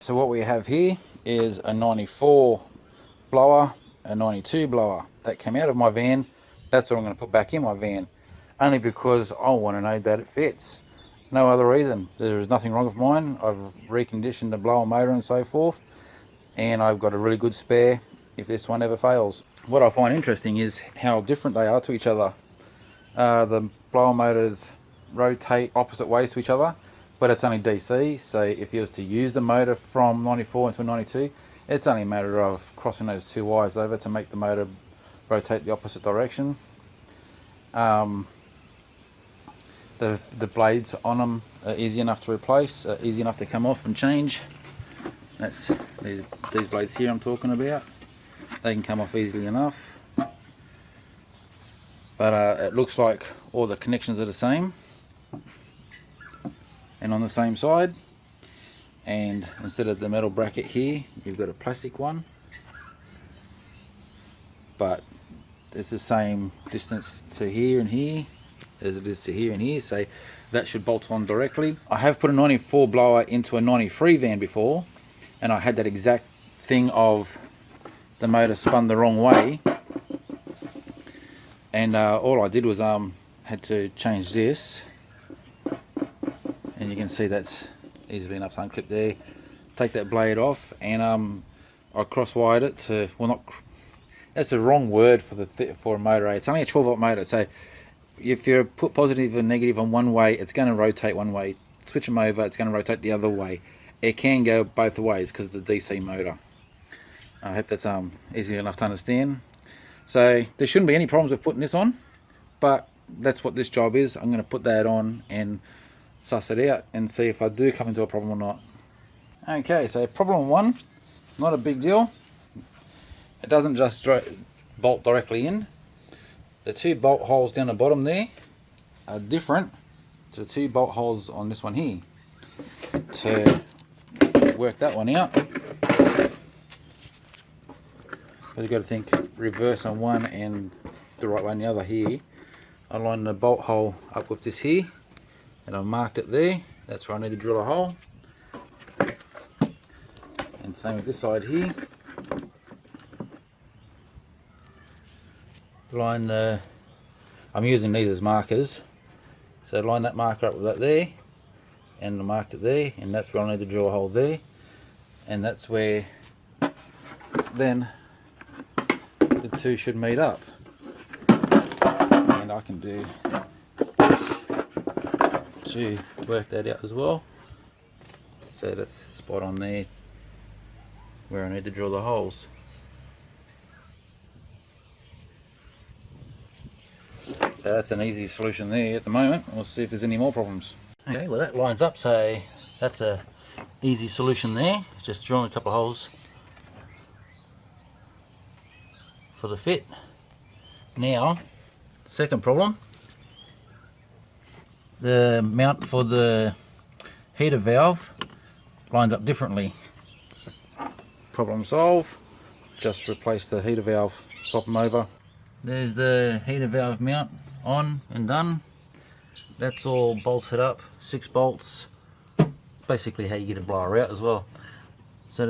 So what we have here is a 94 blower, a 92 blower that came out of my van. That's what I'm going to put back in my van, only because I want to know that it fits. No other reason. There is nothing wrong with mine. I've reconditioned the blower motor and so forth, and I've got a really good spare if this one ever fails. What I find interesting is how different they are to each other. The blower motors rotate opposite ways to each other, but it's only DC, so if you was to use the motor from 94 into a 92, it's only a matter of crossing those two wires over to make the motor rotate the opposite direction. The blades on them are easy enough to replace, easy enough to come off and change. That's these blades here I'm talking about. They can come off easily enough. But it looks like all the connections are the same and on the same side, and instead of the metal bracket here you've got a plastic one, but it's the same distance to here and here as it is to here and here, so that should bolt on directly. I have put a 94 blower into a 93 van before, and I had that exact thing of the motor spun the wrong way, and all I did was had to change this, and you can see that's easily enough to unclip there, take that blade off, and I cross-wired it to, well, not, that's the wrong word for a motor. It's only a 12 volt motor, so if you put positive and negative on one way, it's going to rotate one way. Switch them over, it's going to rotate the other way. It can go both ways because it's a DC motor. I hope that's easy enough to understand. So there shouldn't be any problems with putting this on, but that's what this job is. I'm going to put that on and suss it out and see if I do come into a problem or not. Okay, so problem one, not a big deal. It doesn't just bolt directly in. The two bolt holes down the bottom there are different to the two bolt holes on this one here. To work that one out, but you've got to think reverse on one and the right way on the other here. I line the bolt hole up with this here, and I've marked it there. That's where I need to drill a hole. And same with this side here. Line the, I'm using these as markers, so line that marker up with that there, and I marked it there, and that's where I need to drill a hole there, and that's where then the two should meet up. And I can do to work that out as well, so that's spot on there where I need to drill the holes. So that's an easy solution there at the moment. We'll see if there's any more problems. Okay, well that lines up, so that's a easy solution there. Just drilling a couple of holes for the fit. Now, second problem, the mount for the heater valve lines up differently. Problem solved, just replace the heater valve, swap them over. There's the heater valve mount on and done. That's all bolted up, 6 bolts. Basically how you get a blower out as well. So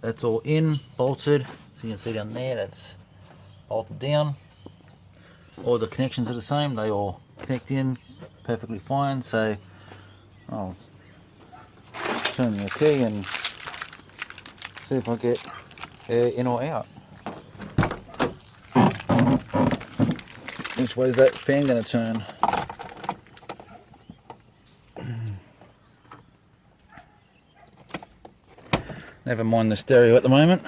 that's all in, bolted. So you can see down there, that's bolted down. All the connections are the same, they all connect in perfectly fine. So I'll turn the key and see if I get air in or out. Which way is that fan going to turn? Never mind the stereo at the moment.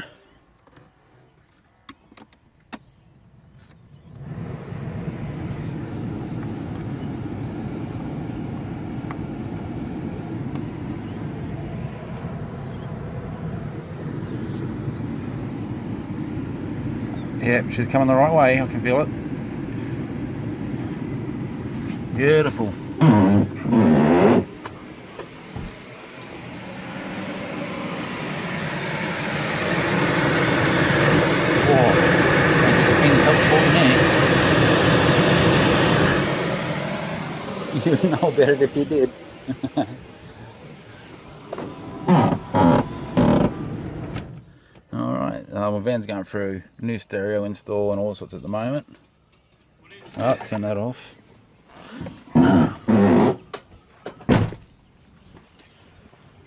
Yep, she's coming the right way, I can feel it. Beautiful. You'd know better if you did. van's going through new stereo install and all sorts at the moment. Oh, turn that off.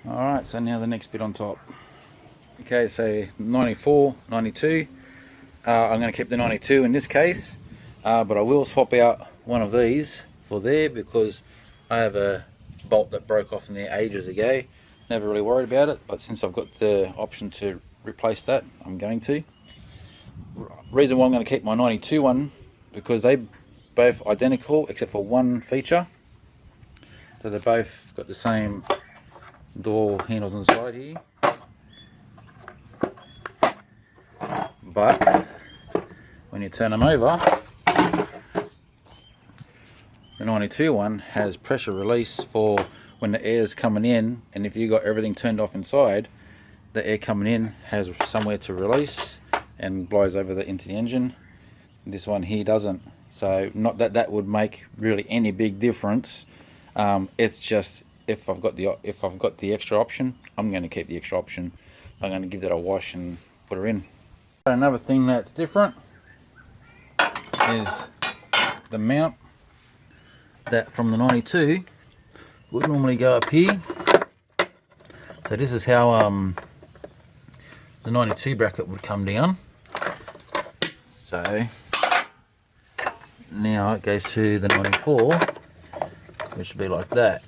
Alright, so now the next bit on top. Okay, so 94, 92. I'm going to keep the 92 in this case, but I will swap out one of these for there because I have a bolt that broke off in there ages ago. Never really worried about it, but since I've got the option to replace that, I'm going to. Reason why I'm going to keep my 92 one, because they both identical except for one feature. So they both got the same door handles on the side here. But when you turn them over, the 92 one has pressure release for when the air is coming in, and if you got everything turned off inside, the air coming in has somewhere to release and blows over into the engine. This one here doesn't, so not that that would make really any big difference. It's just if I've got the extra option, I'm going to keep the extra option. I'm going to give that a wash and put her in. Another thing that's different is the mount that from the 92 would normally go up here. So this is how the 92 bracket would come down. So now it goes to the 94, which would be like that.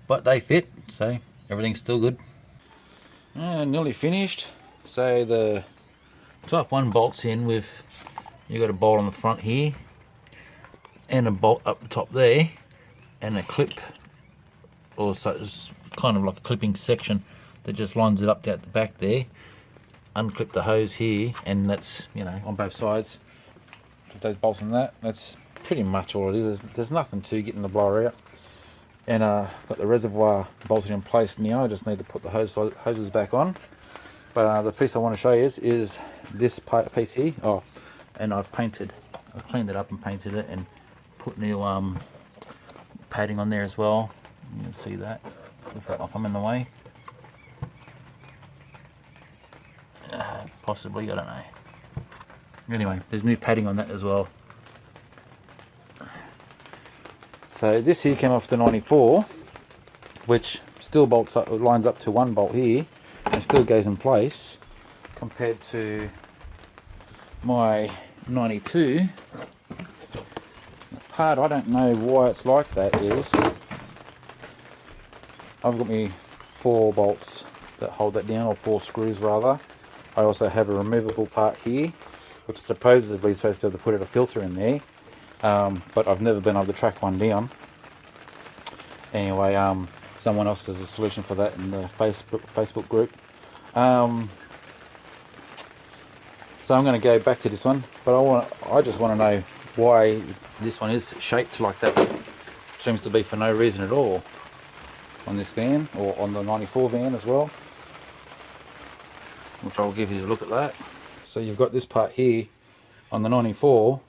But they fit, so everything's still good. Nearly finished. So the top one bolts in with, you got a bolt on the front here and a bolt up the top there and a clip, or so it's kind of like a clipping section that just lines it up at the back there. Unclip the hose here, and that's, you know, on both sides. Put those bolts on that. That's pretty much all it is. There's nothing to getting the blower out. And got the reservoir bolted in place now. I just need to put the hoses back on. But the piece I want to show you is this piece here. Oh, and I've cleaned it up and painted it and put new padding on there as well. You can see that if I'm in the way. Possibly, I don't know. Anyway, there's new padding on that as well. So this here came off the 94, which still bolts up, lines up to one bolt here, and still goes in place, compared to my 92. The part I don't know why it's like that is, I've got me 4 bolts that hold that down, or 4 screws rather. I also have a removable part here, which supposedly is supposed to be able to put a filter in there. But I've never been able to track one down. Anyway, someone else has a solution for that in the Facebook group. So I'm going to go back to this one, but I just want to know why this one is shaped like that. It seems to be for no reason at all on this van, or on the 94 van as well, which I'll give you a look at that. So you've got this part here on the 94,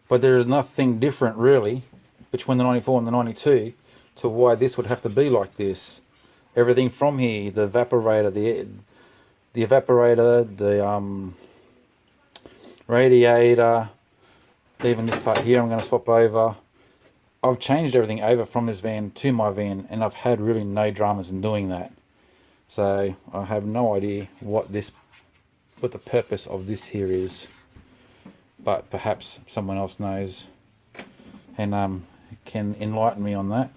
but there is nothing different really between the 94 and the 92 to why this would have to be like this. Everything from here, the evaporator, the evaporator, the radiator, even this part here I'm going to swap over. I've changed everything over from this van to my van, and I've had really no dramas in doing that. So I have no idea what the purpose of this here is, but perhaps someone else knows and can enlighten me on that.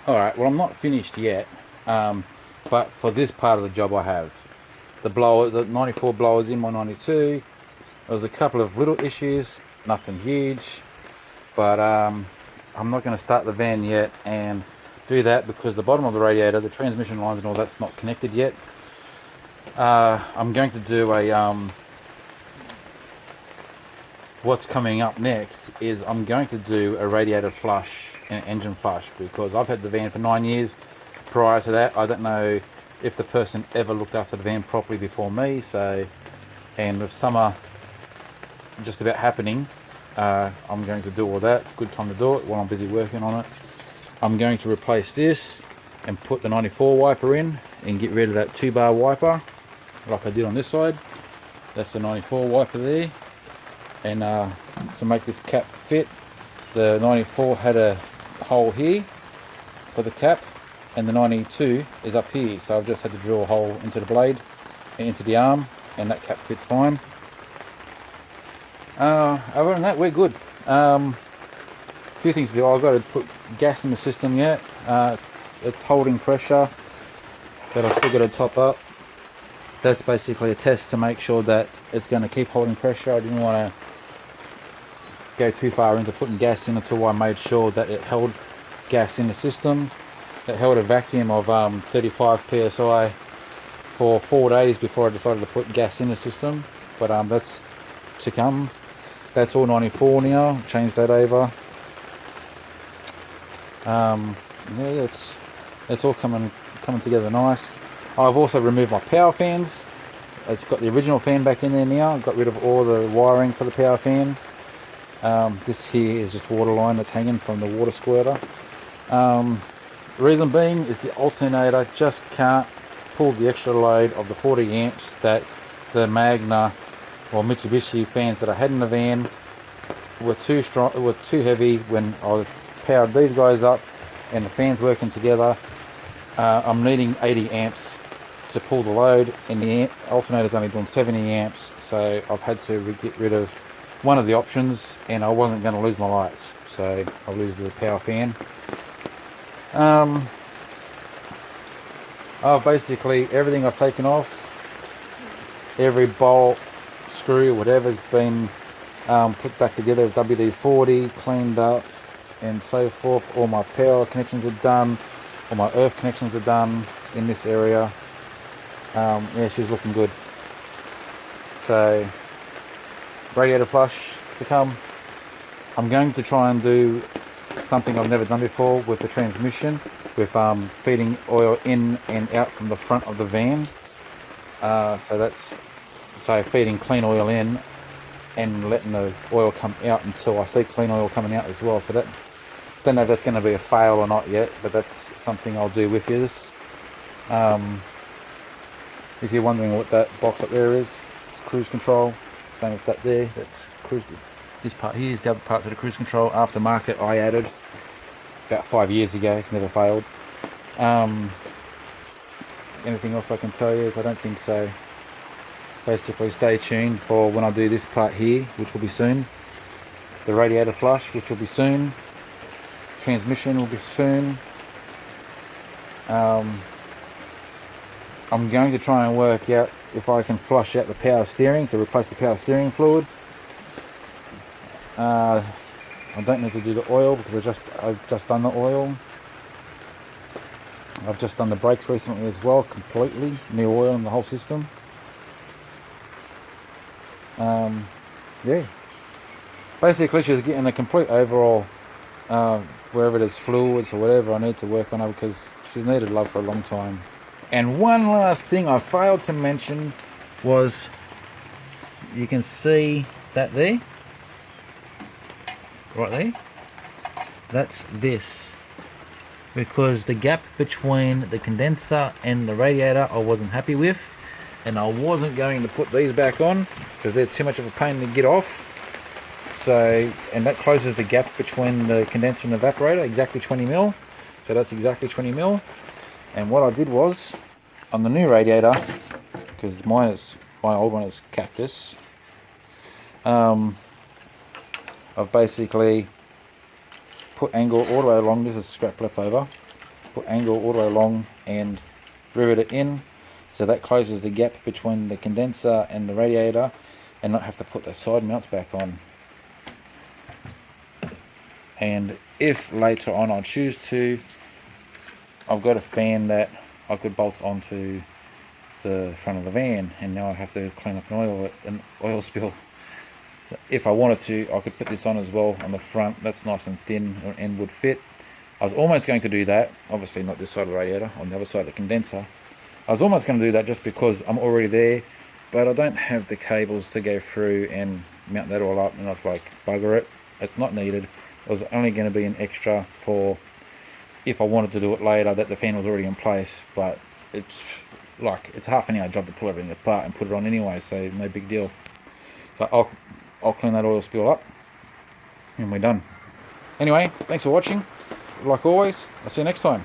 Alright, well, I'm not finished yet, but for this part of the job I have. The 94 blowers in my 92. There was a couple of little issues, nothing huge, but I'm not going to start the van yet and do that because the bottom of the radiator, the transmission lines and all that's not connected yet. I'm going to do a what's coming up next is I'm going to do a radiator flush and engine flush, because I've had the van for 9 years. Prior to that, I don't know if the person ever looked after the van properly before me. So, and with summer just about happening, I'm going to do all that. It's a good time to do it while I'm busy working on it. I'm going to replace this, and put the 94 wiper in and get rid of that 2-bar wiper like I did on this side. That's the 94 wiper there. And to make this cap fit, the 94 had a hole here for the cap, and the 92 is up here, so I've just had to drill a hole into the blade and into the arm, and that cap fits fine. Other than that, we're good. A few things to do. I've got to put gas in the system yet. It's holding pressure, but I've still got to top up. That's basically a test to make sure that it's going to keep holding pressure. I didn't want to go too far into putting gas in until I made sure that it held gas in the system. It held a vacuum of 35 psi for 4 days before I decided to put gas in the system, but that's to come. That's all 94 now. Changed that over. Yeah, it's all coming together nice. I've also removed my power fans. It's got the original fan back in there now. I've got rid of all the wiring for the power fan. This here is just water line that's hanging from the water squirter. Reason being is the alternator just can't pull the extra load of the 40 amps that the Magna or Mitsubishi fans that I had in the van were too strong, were too heavy. When I powered these guys up and the fans working together, I'm needing 80 amps to pull the load, and the alternator's only doing 70 amps, so I've had to get rid of one of the options, and I wasn't going to lose my lights, so I'll lose the power fan. I've basically, everything I've taken off, every bolt, screw, whatever's been put back together with WD-40, cleaned up and so forth. All my power connections are done, all my earth connections are done in this area. Yeah, she's looking good. So radiator flush to come. I'm going to try and do something I've never done before with the transmission, with feeding oil in and out from the front of the van. So feeding clean oil in and letting the oil come out until I see clean oil coming out as well. So that, don't know if that's going to be a fail or not yet, but that's something I'll do with you. If you're wondering what that box up there is, it's cruise control. Same with that there, that's cruise. This part here is the other part of the cruise control aftermarket I added about 5 years ago. It's never failed. Anything else I can tell you is I don't think so. Basically stay tuned for when I do this part here, which will be soon. The radiator flush, which will be soon. Transmission will be soon. I'm going to try and work out if I can flush out the power steering to replace the power steering fluid. I don't need to do the oil because I've just done the oil. I've just done the brakes recently as well, completely new oil in the whole system. Yeah, basically she's getting a complete overall, wherever there's fluids or whatever I need to work on her, because she's needed love for a long time. And one last thing I failed to mention was, you can see that there, right there, that's this, because the gap between the condenser and the radiator I wasn't happy with, and I wasn't going to put these back on because they're too much of a pain to get off. So, and that closes the gap between the condenser and the evaporator, exactly 20 mil. So that's exactly 20 mil. And what I did was, on the new radiator, because my old one is cactus, I've basically put angle all the way along. This is scrap left over. Put angle all the way along and rivet it in, so that closes the gap between the condenser and the radiator, and not have to put the side mounts back on. And if later on I choose to, I've got a fan that I could bolt onto the front of the van, and now I have to clean up an oil spill. If I wanted to, I could put this on as well on the front. That's nice and thin and would fit. I was almost going to do that, obviously not this side of the radiator, on the other side of the condenser. I was almost going to do that just because I'm already there, but I don't have the cables to go through and mount that all up, and I was like, bugger it, it's not needed. It was only going to be an extra for if I wanted to do it later, that the fan was already in place, but it's half an hour job to pull everything apart and put it on anyway, so no big deal. So I'll clean that oil spill up and we're done. Anyway, thanks for watching. Like always, I'll see you next time.